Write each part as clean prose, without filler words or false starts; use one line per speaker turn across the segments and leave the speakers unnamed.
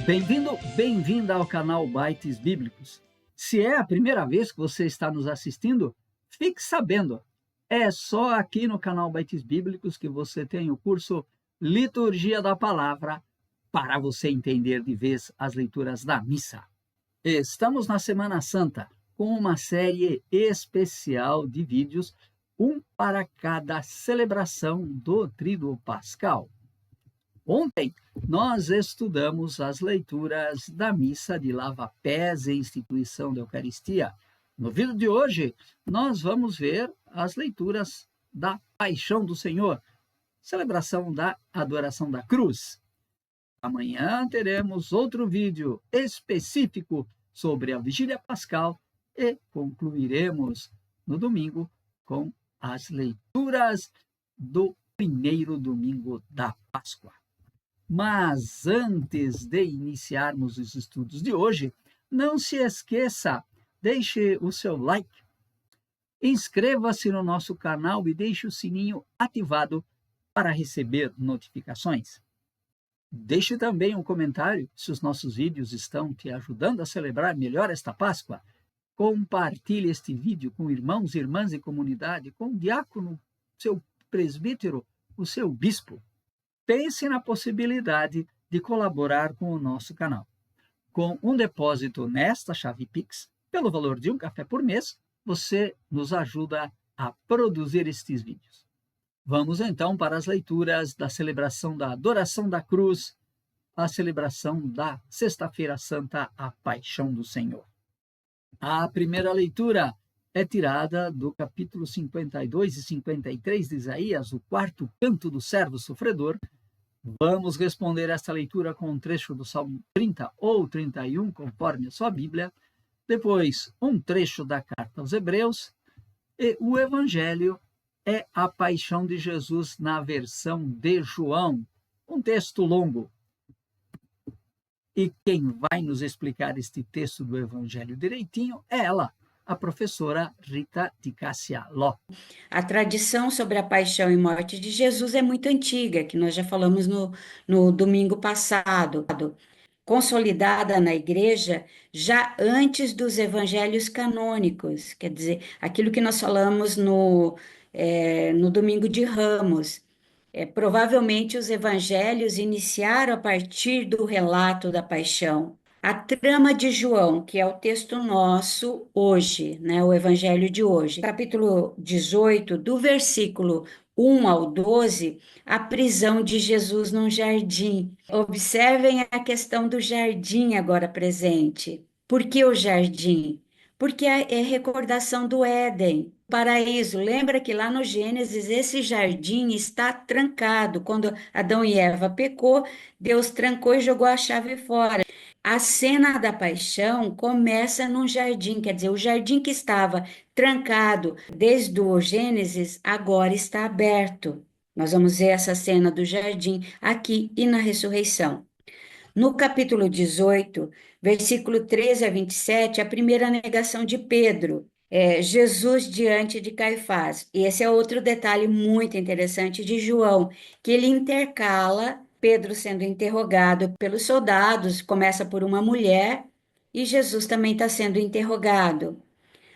Bem-vindo, bem-vinda ao canal Bytes Bíblicos. Se é a primeira vez que você está nos assistindo, fique sabendo, é só aqui no canal Bytes Bíblicos que você tem o curso Liturgia da Palavra para você entender de vez as leituras da missa. Estamos na Semana Santa com uma série especial de vídeos, um para cada celebração do Tríduo Pascal. Ontem, nós estudamos as leituras da missa de lava-pés e instituição da Eucaristia. No vídeo de hoje, nós vamos ver as leituras da Paixão do Senhor, celebração da adoração da cruz. Amanhã teremos outro vídeo específico sobre a Vigília Pascal e concluiremos no domingo com as leituras do primeiro domingo da Páscoa. Mas antes de iniciarmos os estudos de hoje, não se esqueça, deixe o seu like, inscreva-se no nosso canal e deixe o sininho ativado para receber notificações. Deixe também um comentário se os nossos vídeos estão te ajudando a celebrar melhor esta Páscoa. Compartilhe este vídeo com irmãos, irmãs e comunidade, com o diácono, seu presbítero, o seu bispo. Pense na possibilidade de colaborar com o nosso canal. Com um depósito nesta chave Pix, pelo valor de um café por mês, você nos ajuda a produzir estes vídeos. Vamos então para as leituras da celebração da adoração da cruz, a celebração da Sexta-feira Santa, a Paixão do Senhor. A primeira leitura é tirada do capítulo 52 e 53 de Isaías, o quarto canto do servo sofredor. Vamos responder esta leitura com um trecho do Salmo 30 ou 31, conforme a sua Bíblia, depois um trecho da carta aos Hebreus, e o Evangelho é a Paixão de Jesus na versão de João, um texto longo. E quem vai nos explicar este texto do Evangelho direitinho é ela, a professora Rita de Cássia Ló.
A tradição sobre a paixão e morte de Jesus é muito antiga, que nós já falamos no domingo passado, consolidada na igreja já antes dos evangelhos canônicos, quer dizer, aquilo que nós falamos no domingo de Ramos. Provavelmente os evangelhos iniciaram a partir do relato da paixão. A trama de João, que é o texto nosso hoje, né, o evangelho de hoje, capítulo 18, do versículo 1 ao 12, a prisão de Jesus num jardim. Observem a questão do jardim agora presente. Por que o jardim? Porque é recordação do Éden, paraíso. Lembra que lá no Gênesis esse jardim está trancado. Quando Adão e Eva pecou, Deus trancou e jogou a chave fora. A cena da paixão começa num jardim, quer dizer, o jardim que estava trancado desde o Gênesis agora está aberto. Nós vamos ver essa cena do jardim aqui e na ressurreição. No capítulo 18, versículo 13 a 27, a primeira negação de Pedro, Jesus diante de Caifás. E esse é outro detalhe muito interessante de João, que ele intercala Pedro sendo interrogado pelos soldados, começa por uma mulher, e Jesus também está sendo interrogado.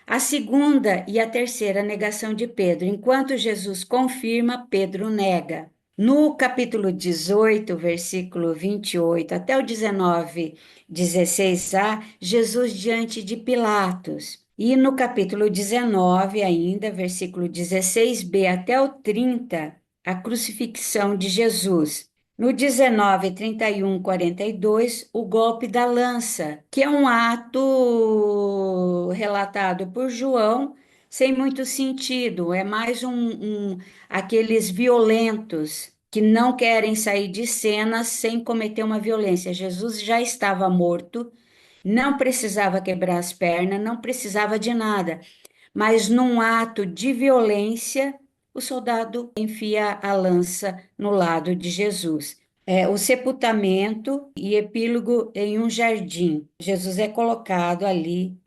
A segunda e a terceira negação de Pedro. Enquanto Jesus confirma, Pedro nega. No capítulo 18, versículo 28 até o 19, 16a, Jesus diante de Pilatos. E no capítulo 19, ainda, versículo 16b até o 30, a crucifixão de Jesus. No 19, 31, 42, o golpe da lança, que é um ato relatado por João, sem muito sentido, é mais aqueles violentos que não querem sair de cena sem cometer uma violência. Jesus já estava morto, não precisava quebrar as pernas, não precisava de nada, mas num ato de violência, o soldado enfia a lança no lado de Jesus. O sepultamento e epílogo em um jardim. Jesus é colocado ali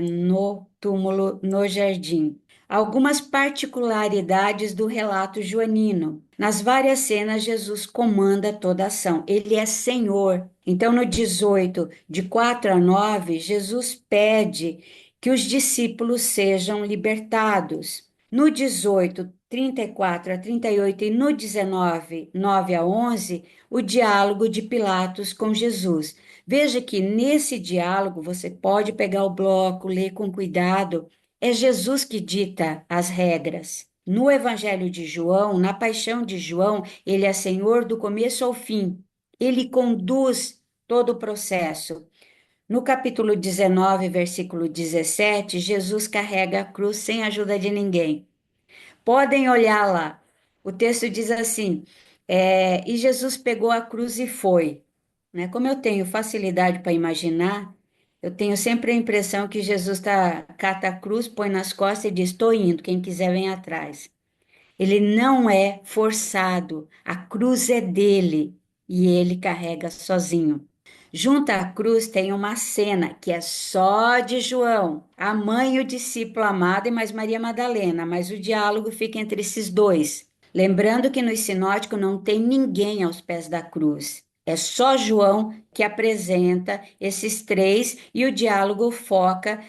no túmulo, no jardim. algumas particularidades do relato joanino. Nas várias cenas, Jesus comanda toda a ação. Ele é Senhor. Então, no 18, de 4 a 9, Jesus pede que os discípulos sejam libertados. No 18, 34 a 38 e no 19, 9 a 11, o diálogo de Pilatos com Jesus. Veja que nesse diálogo você pode pegar o bloco, ler com cuidado. É Jesus que dita as regras. No Evangelho de João, na Paixão de João, ele é Senhor do começo ao fim. Ele conduz todo o processo. No capítulo 19, versículo 17, Jesus carrega a cruz sem ajuda de ninguém. Podem olhar lá. O texto diz assim: e Jesus pegou a cruz e foi. Né? Como eu tenho facilidade para imaginar, eu tenho sempre a impressão que Jesus cata a cruz, põe nas costas e diz: estou indo, quem quiser vem atrás. Ele não é forçado, a cruz é dele e ele carrega sozinho. Junto à cruz tem uma cena que é só de João, a mãe e o discípulo amado e mais Maria Madalena, mas o diálogo fica entre esses dois. Lembrando que no sinótico não tem ninguém aos pés da cruz. É só João que apresenta esses três e o diálogo foca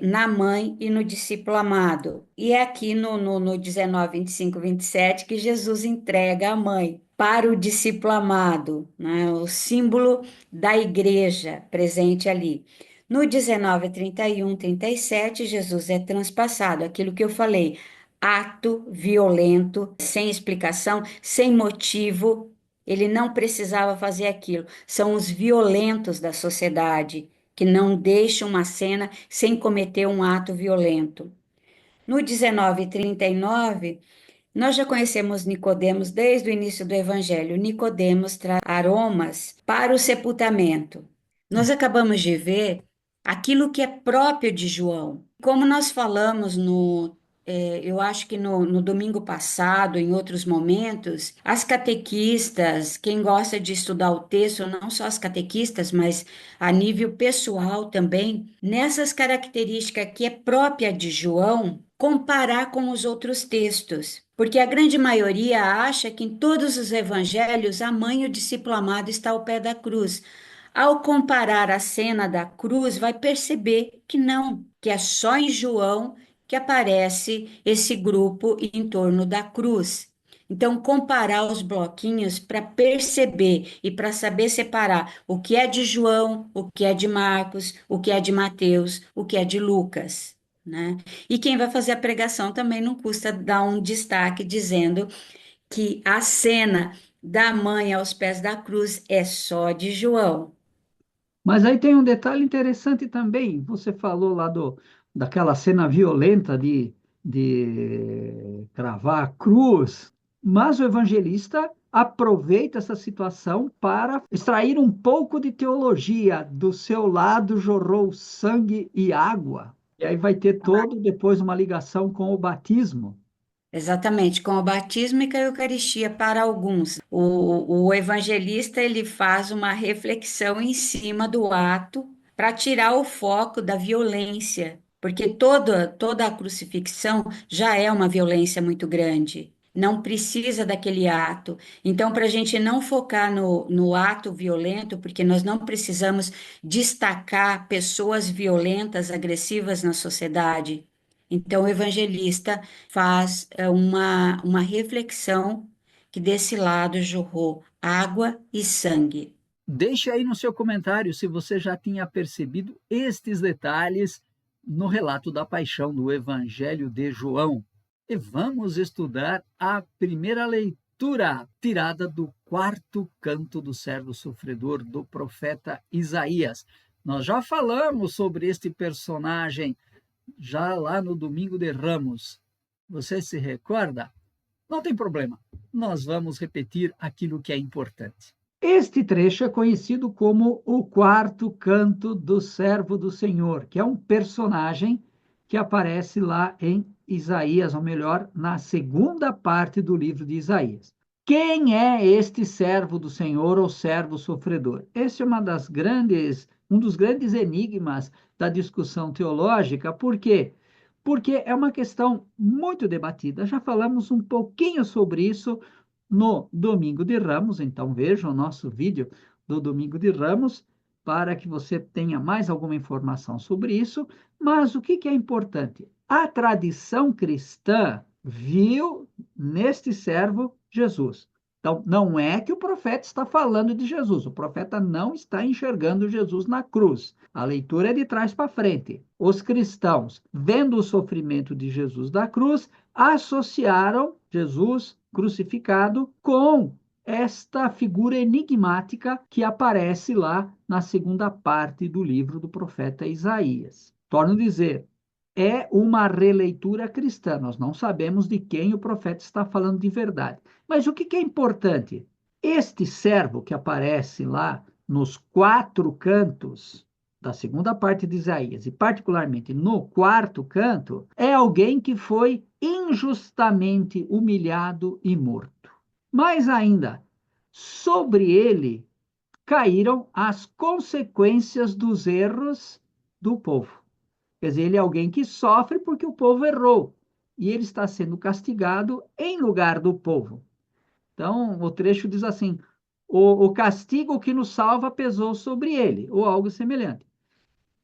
na mãe e no discípulo amado. E é aqui no 19, 25, 27 que Jesus entrega a mãe para o discípulo amado, né? O símbolo da igreja presente ali. No 19, 31, 37, Jesus é transpassado, aquilo que eu falei, ato violento, sem explicação, sem motivo, ele não precisava fazer aquilo. São os violentos da sociedade que não deixam uma cena sem cometer um ato violento. No 19:39, nós já conhecemos Nicodemos desde o início do Evangelho. Nicodemos traz aromas para o sepultamento. Nós acabamos de ver aquilo que é próprio de João. Como nós falamos eu acho que no domingo passado, em outros momentos, as catequistas, quem gosta de estudar o texto, não só as catequistas, mas a nível pessoal também, nessas características que é própria de João, comparar com os outros textos. Porque a grande maioria acha que em todos os evangelhos a mãe e o discípulo amado está ao pé da cruz. Ao comparar a cena da cruz, vai perceber que não, que é só em João que aparece esse grupo em torno da cruz. Então, comparar os bloquinhos para perceber e para saber separar o que é de João, o que é de Marcos, o que é de Mateus, o que é de Lucas, né? E quem vai fazer a pregação também não custa dar um destaque dizendo que a cena da mãe aos pés da cruz é só de João.
Mas aí tem um detalhe interessante também. Você falou lá daquela cena violenta de cravar a cruz, mas o evangelista aproveita essa situação para extrair um pouco de teologia. Do seu lado jorrou sangue e água. E aí vai ter todo depois uma ligação com o batismo.
Exatamente, com o batismo e com a Eucaristia para alguns. O evangelista ele faz uma reflexão em cima do ato para tirar o foco da violência, porque toda a crucifixão já é uma violência muito grande. Não precisa daquele ato. Então, para a gente não focar no ato violento, porque nós não precisamos destacar pessoas violentas, agressivas na sociedade. Então, o evangelista faz uma reflexão que desse lado jorrou água e sangue.
Deixe aí no seu comentário se você já tinha percebido estes detalhes no relato da paixão do Evangelho de João. E vamos estudar a primeira leitura, tirada do quarto canto do servo sofredor do profeta Isaías. Nós já falamos sobre este personagem já lá no Domingo de Ramos. Você se recorda? Não tem problema, nós vamos repetir aquilo que é importante. Este trecho é conhecido como o quarto canto do servo do Senhor, que é um personagem que aparece lá em Isaías, ou melhor, na segunda parte do livro de Isaías. Quem é este servo do Senhor ou servo sofredor? Esse é um dos grandes enigmas da discussão teológica, porque porque é uma questão muito debatida. Já falamos um pouquinho sobre isso no Domingo de Ramos, então veja o nosso vídeo do Domingo de Ramos para que você tenha mais alguma informação sobre isso. Mas o que que é importante? A tradição cristã viu neste servo Jesus. Então, não é que o profeta está falando de Jesus, o profeta não está enxergando Jesus na cruz. A leitura é de trás para frente. Os cristãos, vendo o sofrimento de Jesus da cruz, associaram Jesus crucificado com esta figura enigmática que aparece lá na segunda parte do livro do profeta Isaías. Torno a dizer, é uma releitura cristã. Nós não sabemos de quem o profeta está falando de verdade. Mas o que é importante? Este servo que aparece lá nos quatro cantos da segunda parte de Isaías, e particularmente no quarto canto, é alguém que foi injustamente humilhado e morto. Mais ainda, sobre ele caíram as consequências dos erros do povo. Quer dizer, ele é alguém que sofre porque o povo errou. E ele está sendo castigado em lugar do povo. Então, o trecho diz assim: o castigo que nos salva pesou sobre ele, ou algo semelhante.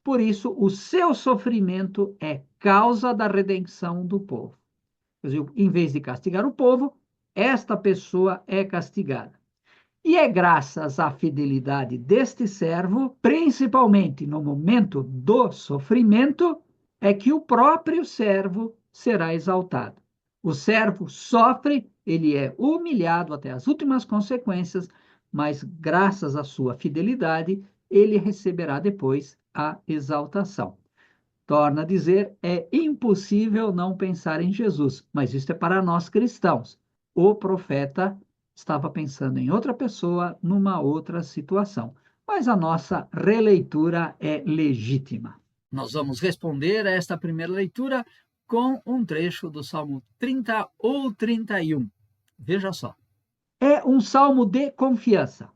Por isso, o seu sofrimento é causa da redenção do povo. Quer dizer, em vez de castigar o povo, esta pessoa é castigada. E é graças à fidelidade deste servo, principalmente no momento do sofrimento, é que o próprio servo será exaltado. O servo sofre, ele é humilhado até as últimas consequências, mas graças à sua fidelidade, ele receberá depois a exaltação. Torna a dizer, é impossível não pensar em Jesus, mas isso é para nós cristãos. O profeta estava pensando em outra pessoa, numa outra situação. Mas a nossa releitura é legítima. Nós vamos responder a esta primeira leitura com um trecho do Salmo 30 ou 31. Veja só. É um salmo de confiança.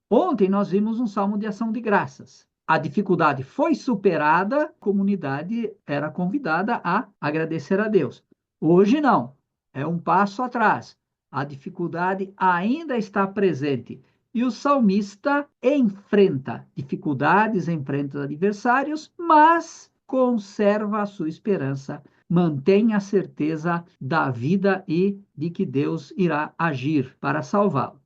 Ontem nós vimos um salmo de ação de graças. A dificuldade foi superada, a comunidade era convidada a agradecer a Deus. Hoje não, é um passo atrás. A dificuldade ainda está presente. E o salmista enfrenta dificuldades, enfrenta adversários, mas conserva a sua esperança, mantém a certeza da vida e de que Deus irá agir para salvá-lo.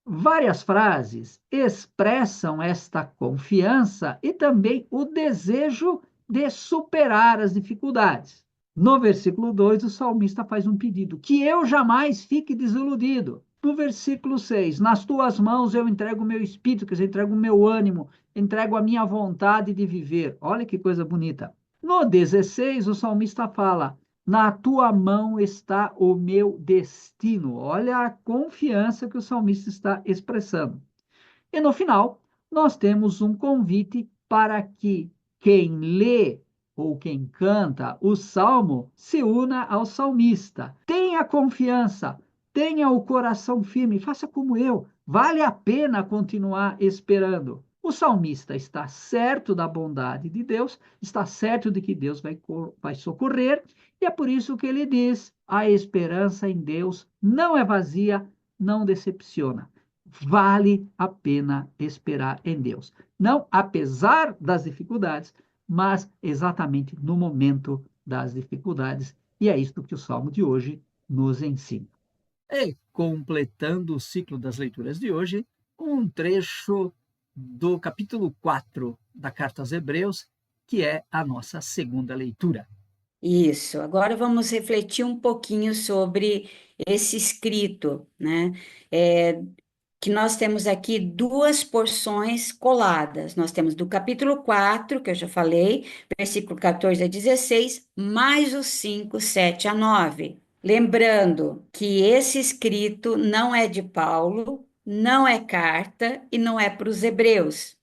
Várias frases expressam esta confiança e também o desejo de superar as dificuldades. No versículo 2, o salmista faz um pedido: que eu jamais fique desiludido. No versículo 6, nas tuas mãos eu entrego o meu espírito, quer dizer, entrego o meu ânimo, entrego a minha vontade de viver. Olha que coisa bonita. No 16, o salmista fala: na tua mão está o meu destino. Olha a confiança que o salmista está expressando. E no final, nós temos um convite para que quem lê ou quem canta o salmo se una ao salmista. Tenha confiança, tenha o coração firme, faça como eu. Vale a pena continuar esperando. O salmista está certo da bondade de Deus, está certo de que Deus vai socorrer, e é por isso que ele diz: a esperança em Deus não é vazia, não decepciona. Vale a pena esperar em Deus. Não apesar das dificuldades, mas exatamente no momento das dificuldades. E é isto que o Salmo de hoje nos ensina. E completando o ciclo das leituras de hoje, um trecho do capítulo 4 da Carta aos Hebreus, que é a nossa segunda leitura.
Isso. Agora vamos refletir um pouquinho sobre esse escrito, né? Que nós temos aqui duas porções coladas. Nós temos do capítulo 4, que eu já falei, versículo 14 a 16, mais os 5, 7 a 9. Lembrando que esse escrito não é de Paulo, não é carta e não é para os hebreus.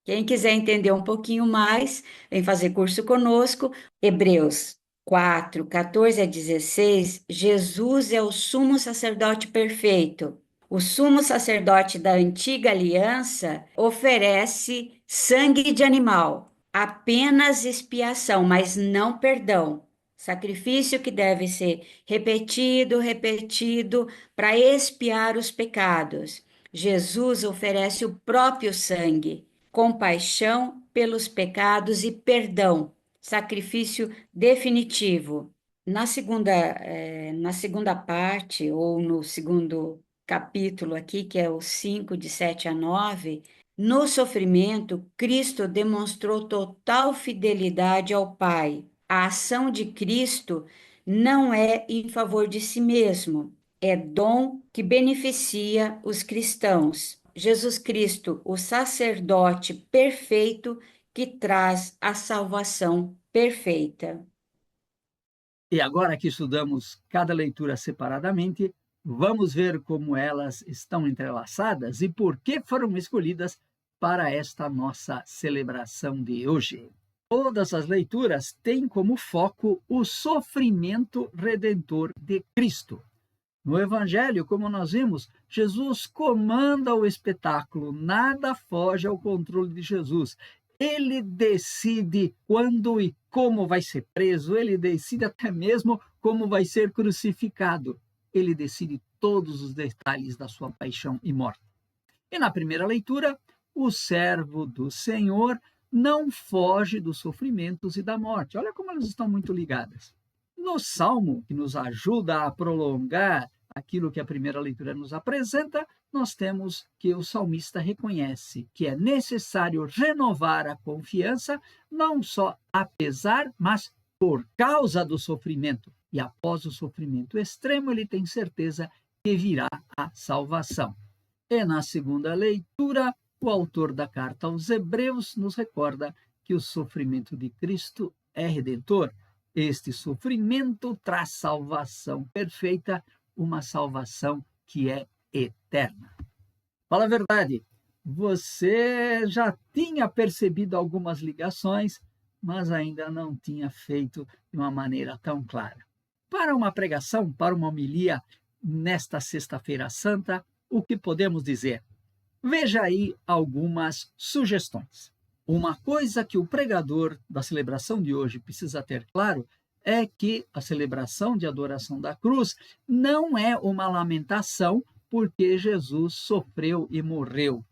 Quem quiser entender um pouquinho mais, vem fazer curso conosco. Hebreus 4, 14 a 16, Jesus é o sumo sacerdote perfeito. O sumo sacerdote da antiga aliança oferece sangue de animal, apenas expiação, mas não perdão. Sacrifício que deve ser repetido, repetido, para expiar os pecados. Jesus oferece o próprio sangue, compaixão pelos pecados e perdão, sacrifício definitivo. Na segunda parte, ou no segundo capítulo aqui, que é o 5, de 7 a 9, no sofrimento, Cristo demonstrou total fidelidade ao Pai. A ação de Cristo não é em favor de si mesmo, é dom que beneficia os cristãos. Jesus Cristo, o sacerdote perfeito que traz a salvação perfeita.
E agora que estudamos cada leitura separadamente, vamos ver como elas estão entrelaçadas e por que foram escolhidas para esta nossa celebração de hoje. Todas as leituras têm como foco o sofrimento redentor de Cristo. No Evangelho, como nós vimos, Jesus comanda o espetáculo, nada foge ao controle de Jesus. Ele decide quando e como vai ser preso, ele decide até mesmo como vai ser crucificado. Ele decide todos os detalhes da sua paixão e morte. E na primeira leitura, o servo do Senhor não foge dos sofrimentos e da morte. Olha como elas estão muito ligadas. No Salmo, que nos ajuda a prolongar aquilo que a primeira leitura nos apresenta, nós temos que o salmista reconhece que é necessário renovar a confiança, não só apesar, mas por causa do sofrimento. E após o sofrimento extremo, ele tem certeza que virá a salvação. E na segunda leitura, o autor da carta aos Hebreus nos recorda que o sofrimento de Cristo é redentor. Este sofrimento traz salvação perfeita, uma salvação que é eterna. Fala a verdade, você já tinha percebido algumas ligações, mas ainda não tinha feito de uma maneira tão clara. Para uma pregação, para uma homilia nesta Sexta-feira Santa, o que podemos dizer? Veja aí algumas sugestões. Uma coisa que o pregador da celebração de hoje precisa ter claro é que a celebração de adoração da cruz não é uma lamentação porque Jesus sofreu e morreu.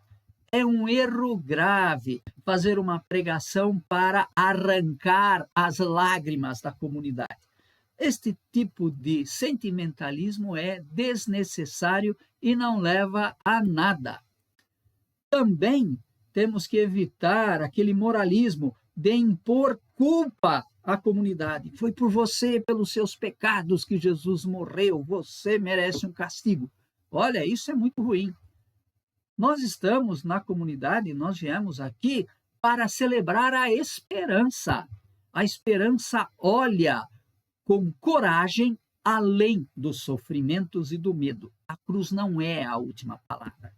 É um erro grave fazer uma pregação para arrancar as lágrimas da comunidade. Este tipo de sentimentalismo é desnecessário e não leva a nada. Também temos que evitar aquele moralismo de impor culpa à comunidade. Foi por você, pelos seus pecados, que Jesus morreu. Você merece um castigo. Olha, isso é muito ruim. Nós estamos na comunidade, nós viemos aqui para celebrar a esperança. A esperança olha com coragem além dos sofrimentos e do medo. A cruz não é a última palavra.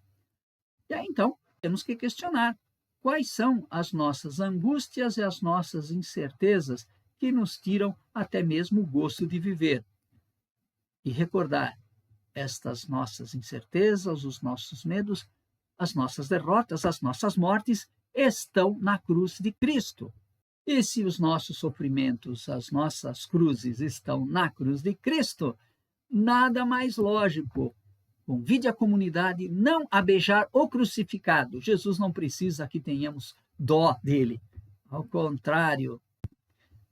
E aí, então, temos que questionar quais são as nossas angústias e as nossas incertezas que nos tiram até mesmo o gosto de viver. E recordar estas nossas incertezas, os nossos medos, as nossas derrotas, as nossas mortes estão na cruz de Cristo. E se os nossos sofrimentos, as nossas cruzes estão na cruz de Cristo, nada mais lógico. Convide a comunidade não a beijar o crucificado. Jesus não precisa que tenhamos dó dele. Ao contrário,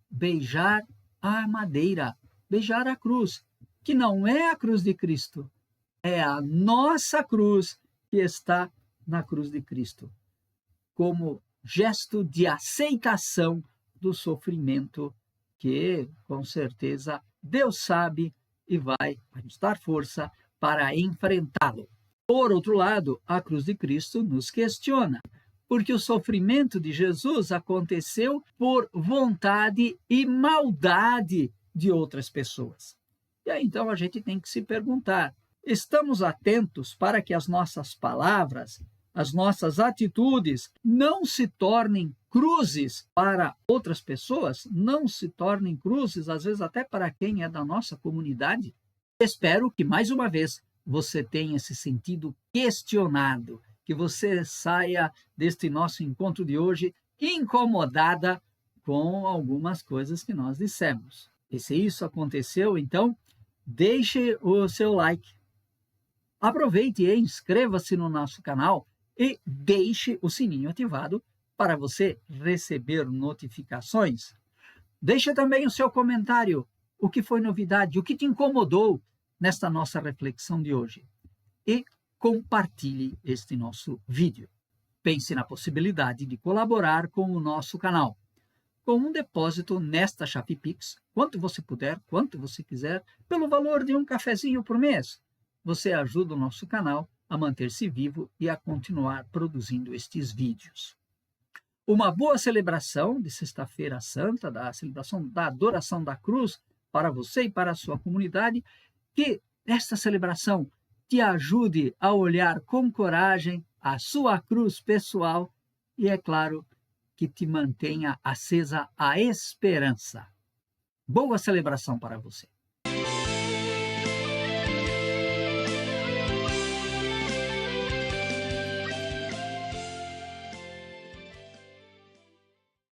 beijar a madeira, beijar a cruz, que não é a cruz de Cristo, é a nossa cruz que está na cruz de Cristo, como gesto de aceitação do sofrimento que, com certeza, Deus sabe e vai nos dar força para enfrentá-lo. Por outro lado, a cruz de Cristo nos questiona, porque o sofrimento de Jesus aconteceu por vontade e maldade de outras pessoas. E aí, então, a gente tem que se perguntar, estamos atentos para que as nossas palavras, as nossas atitudes não se tornem cruzes para outras pessoas, não se tornem cruzes, às vezes até para quem é da nossa comunidade? Espero que, mais uma vez, você tenha se sentido questionado, que você saia deste nosso encontro de hoje incomodada com algumas coisas que nós dissemos. E se isso aconteceu, então, deixe o seu like. Aproveite e inscreva-se no nosso canal e deixe o sininho ativado para você receber notificações. Deixe também o seu comentário, o que foi novidade, o que te incomodou nesta nossa reflexão de hoje. E compartilhe este nosso vídeo. Pense na possibilidade de colaborar com o nosso canal, com um depósito nesta chave Pix, quanto você puder, quanto você quiser, pelo valor de um cafezinho por mês. Você ajuda o nosso canal a manter-se vivo e a continuar produzindo estes vídeos. Uma boa celebração de Sexta-feira Santa, da celebração da adoração da cruz, para você e para a sua comunidade, que esta celebração te ajude a olhar com coragem a sua cruz pessoal e, é claro, que te mantenha acesa a esperança. Boa celebração para você!